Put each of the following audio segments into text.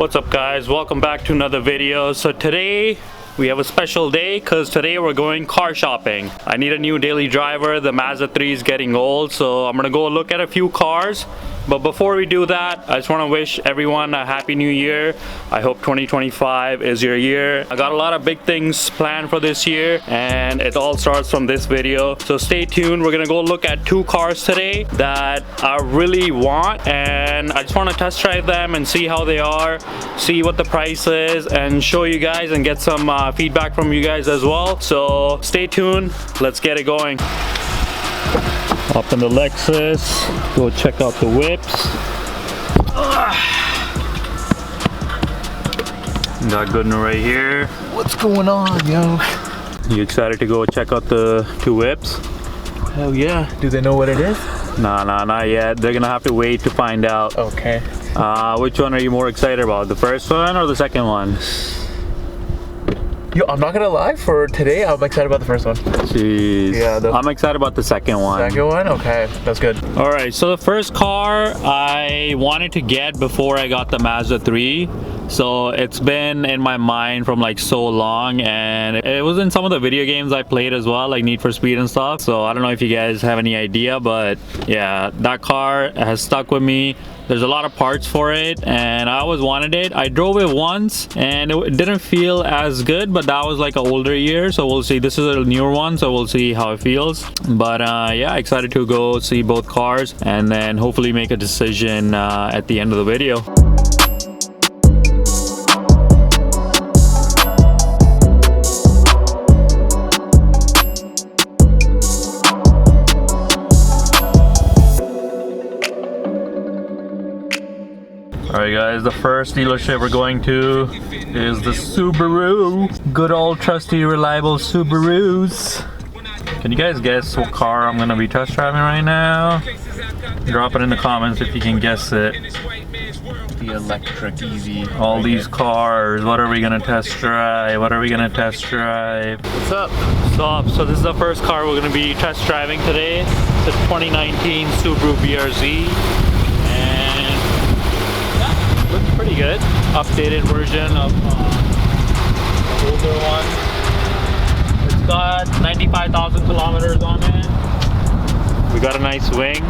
What's up guys, welcome back to another video. So today we have a special day because today we're going car shopping. I need a new daily driver. The Mazda 3 is getting old, so I'm gonna go look at a few cars. But before we do that, I just want to wish everyone a happy new year. I hope 2025 is your year. I got a lot of big things planned for this year and it all starts from this video. So stay tuned. We're gonna go look at two cars today that I really want, and I just want to test drive them and see how they are, see what the price is, and show you guys and get some feedback from you guys as well. So stay tuned. Let's get it going. Up in the Lexus, go check out the whips. Got Goodner right here. What's going on, yo? You excited to go check out the two whips? Hell yeah. Do they know what it is? Nah, not yet. They're gonna have to wait to find out. Okay. Which one are you more excited about? The first one or the second one? Yo, I'm not gonna lie, for today, I'm excited about the first one. Jeez. Yeah, I'm excited about the second one. Second one? Okay, that's good. Alright, so the first car I wanted to get before I got the Mazda 3. So it's been in my mind from like so long, and it was in some of the video games I played as well, like Need for Speed and stuff. So I don't know if you guys have any idea, but yeah, that car has stuck with me. There's a lot of parts for it and I always wanted it. I drove it once and it didn't feel as good, but that was like an older year, so we'll see. This is a newer one, so we'll see how it feels. But yeah, excited to go see both cars and then hopefully make a decision at the end of the video. Alright guys, the first dealership we're going to is the Subaru. Good old trusty reliable Subarus. Can you guys guess what car I'm gonna be test driving right now? Drop it in the comments if you can guess it. The electric EV. All these cars, what are we gonna test drive? What are we gonna test drive? What's up? So this is the first car we're gonna be test driving today. It's a 2019 Subaru BRZ. Looks pretty good. Updated version of the older one. It's got 95,000 kilometers on it. We got a nice wing.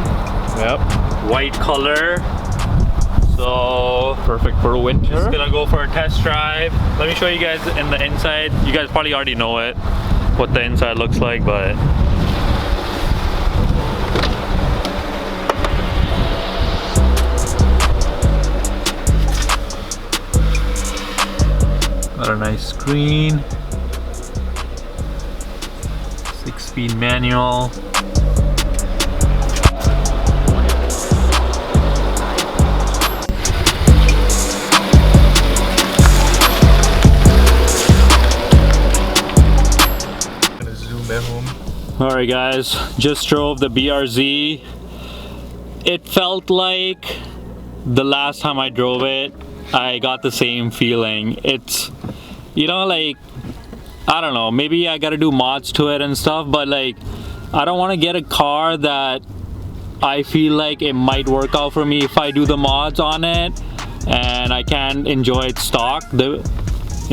Yep. White color. So perfect for winter. Just gonna go for a test drive. Let me show you guys in the inside. You guys probably already know it, what the inside looks like, but got a nice screen, 6-speed manual. Gonna zoom at home. Alright guys, just drove the BRZ. It felt like the last time I drove it, I got the same feeling. It's, you know, like, I don't know, maybe I gotta do mods to it and stuff, but like, I don't want to get a car that I feel like it might work out for me if I do the mods on it and I can't enjoy it stock, you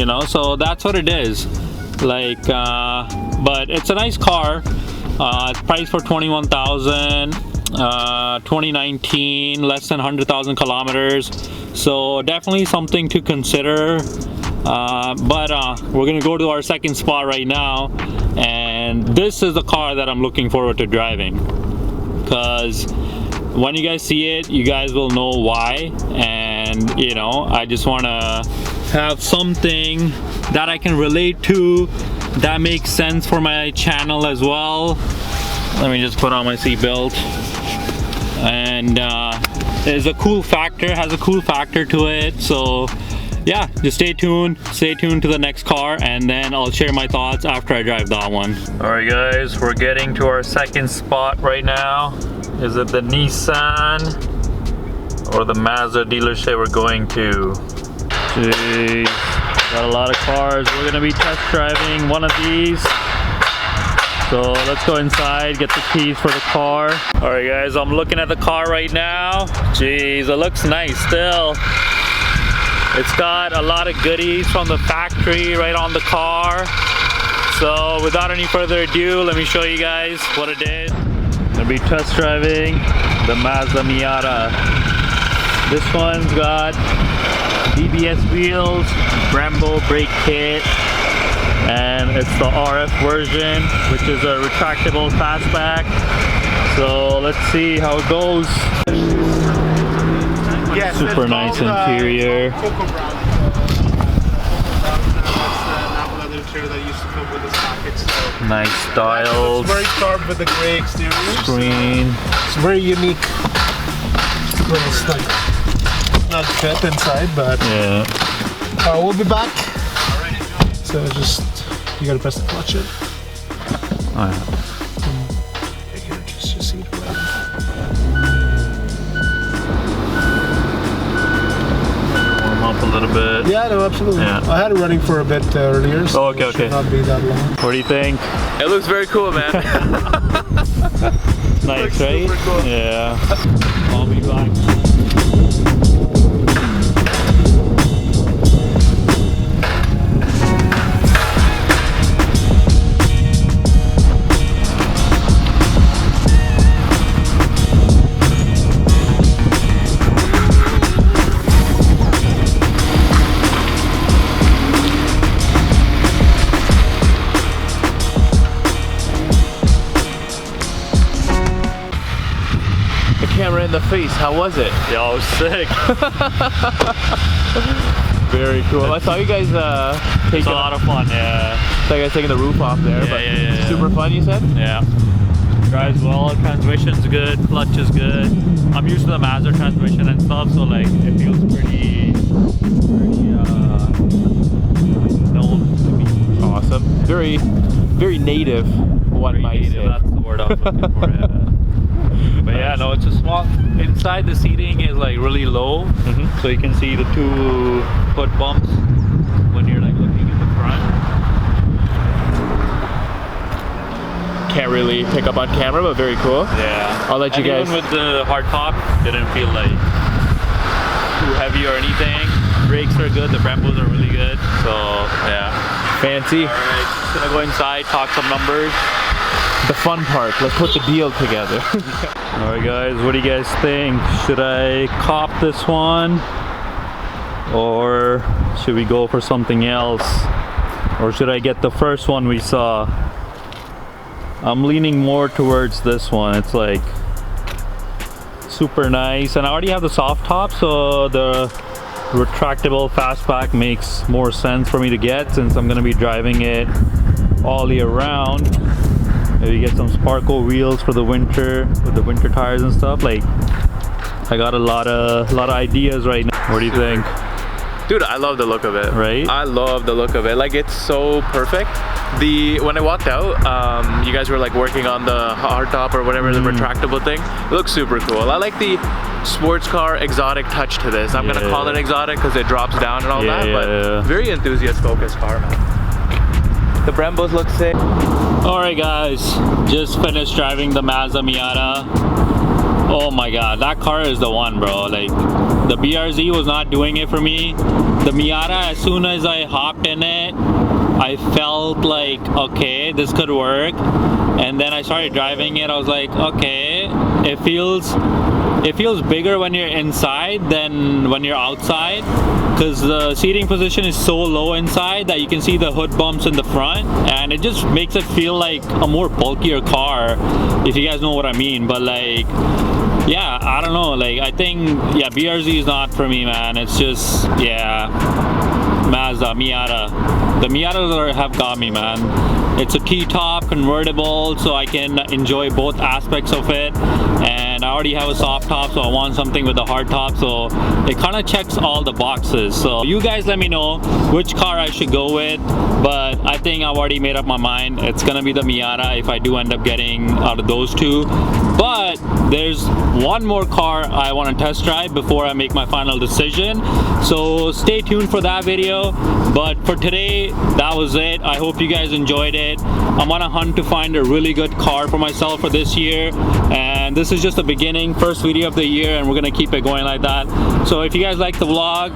know, so that's what it is. Like, but it's a nice car. It's priced for $21,000. 2019, less than 100,000 kilometers, so definitely something to consider. But we're gonna go to our second spot right now, and this is the car that I'm looking forward to driving, because when you guys see it, you guys will know why. And you know, I just want to have something that I can relate to, that makes sense for my channel as well. Let me just put on my seatbelt. And there's a cool factor, has a cool factor to it. So yeah, just stay tuned to the next car, and then I'll share my thoughts after I drive that one. All right guys, we're getting to our second spot right now. Is it the Nissan or the Mazda dealership we're going to? Jeez, got a lot of cars. We're gonna be test driving one of these. So let's go inside, get the keys for the car. All right guys, I'm looking at the car right now. Jeez, it looks nice still. It's got a lot of goodies from the factory right on the car. So without any further ado, let me show you guys what it is. Gonna be test driving the Mazda Miata. This one's got BBS wheels, Brembo brake kit, and it's the RF version, which is a retractable fastback. So let's see how it goes. Yes, super nice interior. That used to come with this package. So Nice styles. it's very sharp with the gray exterior. Screen. It's very unique. Little stuff. Not fit inside, but Yeah. we'll be back. So just you gotta press the clutch in. Oh, Here, just see it right. warm up a little bit. Yeah, no, absolutely. Yeah. I had it running for a bit earlier, so Oh, okay, it should okay. not be that long. What do you think? It looks very cool, man. Nice, right? super cool. Yeah. I'll be back. Camera in the face, how was it? Yo, sick. Very cool. I saw you guys It's taking a lot of fun, yeah. saw you guys taking the roof off there, Yeah, but yeah. super fun, you said? Yeah. Drives well, transmission's good, clutch is good. I'm used to the Mazda transmission and stuff, so like it feels pretty known to me. Awesome. Very native, one Very might native, say. that's the word I was looking for. Yeah. But yeah, no, it's a small. Inside the seating is like really low, so you can see the two foot bumps when you're like looking in the front. Can't really pick up on camera, but very cool. Yeah, I'll let you and guys- Even with the hard top, didn't feel like too heavy or anything. Brakes are good. The Brembos are really good. So yeah. Fancy. All right, just gonna go inside, talk some numbers. The fun part. Let's put the deal together. All right, guys, what do you guys think? Should I cop this one, or should we go for something else, or should I get the first one we saw? I'm leaning more towards this one. It's like super nice, and I already have the soft top, so the retractable fastback makes more sense for me to get since I'm gonna be driving it all year round. Maybe get some sparkle wheels for the winter with the winter tires and stuff. Like, I got a lot of ideas right now. What do you think? Dude, I love the look of it. Right? I love the look of it. Like, it's so perfect. When I walked out, you guys were like working on the hard top or whatever, the retractable thing. It looks super cool. I like the sports car exotic touch to this. I'm gonna call it exotic because it drops down and all that, but very enthusiast focused car, man. The Brembos look sick. All right, guys, just finished driving the Mazda Miata. Oh my God, that car is the one, bro. Like, the BRZ was not doing it for me. The Miata, as soon as I hopped in it, I felt like, okay, this could work. And then I started driving it. I was like, okay, it feels bigger when you're inside than when you're outside, because the seating position is so low inside that you can see the hood bumps in the front, and it just makes it feel like a more bulkier car, if you guys know what I mean. But like, yeah, I don't know, like, I think, yeah, BRZ is not for me, man. It's just, yeah, Mazda, Miata. The Miatas have got me, man. It's a T-top convertible, so I can enjoy both aspects of it. And I already have a soft top, so I want something with a hard top. So it kind of checks all the boxes. So you guys let me know which car I should go with. But I think I've already made up my mind. It's gonna be the Miata if I do end up getting out of those two. But there's one more car I want to test drive before I make my final decision. So stay tuned for that video. But for today, that was it. I hope you guys enjoyed it. I'm on a hunt to find a really good car for myself for this year. And this is just the beginning. beginning, first video of the year, and we're gonna keep it going like that. So if you guys like the vlog,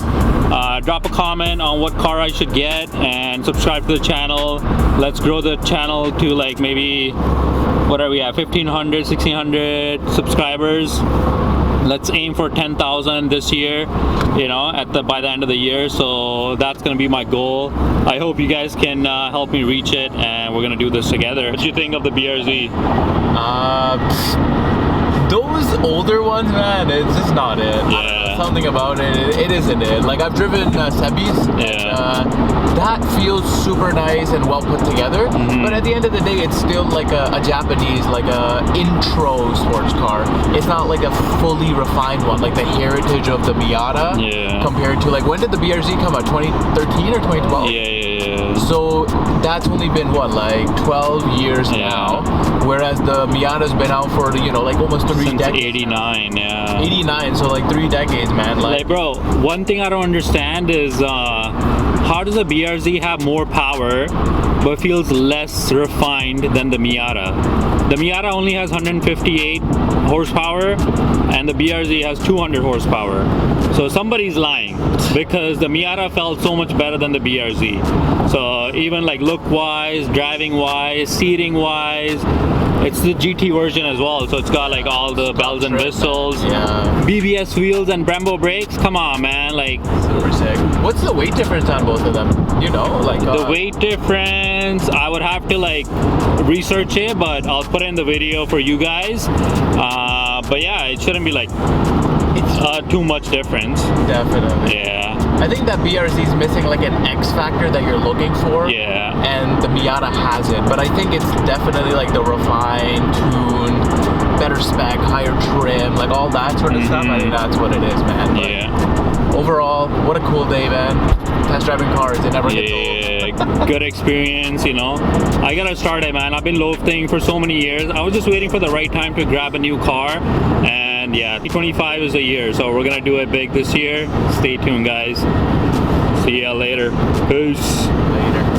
drop a comment on what car I should get and subscribe to the channel. Let's grow the channel to like maybe, what are we at, 1,500, 1,600 subscribers. Let's aim for 10,000 this year, you know, by the end of the year. So that's gonna be my goal. I hope you guys can help me reach it, and we're gonna do this together. What do you think of the BRZ? Those older ones, man, it's just not it. Yeah. Something about it isn't it. Like, I've driven Sebis. Yeah. That feels super nice and well put together. But at the end of the day, it's still like a Japanese, like a intro sports car. It's not like a fully refined one, like the heritage of the Miata. Yeah. Compared to, like, when did the BRZ come out? 2013 or 2012? Yeah. So that's only been what, like 12 years now, whereas the Miata's been out for, you know, like almost 3 Since decades. 89, yeah. 89, so like 3 decades, man. Like, bro, one thing I don't understand is how does a BRZ have more power but feels less refined than the Miata? The Miata only has 158 horsepower and the BRZ has 200 horsepower. So somebody's lying, because the Miata felt so much better than the BRZ. So even like look wise, driving wise, seating wise, it's the GT version as well, so it's got like all the bells and whistles, BBS wheels and Brembo brakes. Come on, man, like super sick. What's the weight difference on both of them? You know, like the weight difference, I would have to like research it, but I'll put it in the video for you guys. But yeah, it shouldn't be like too much difference. Definitely. Yeah. I think that BRZ is missing like an X factor that you're looking for. Yeah. And the Miata has it, but I think it's definitely like the refined, tuned, better spec, higher trim, like all that sort of stuff. I think that's what it is, man. But yeah. Overall, what a cool day, man. Test driving cars, it never gets old. Good experience, you know. I gotta start it, man. I've been loafing for so many years. I was just waiting for the right time to grab a new car, and yeah, 2025 is a year, so we're gonna do it big this year. Stay tuned, guys. See ya later. Peace. Later.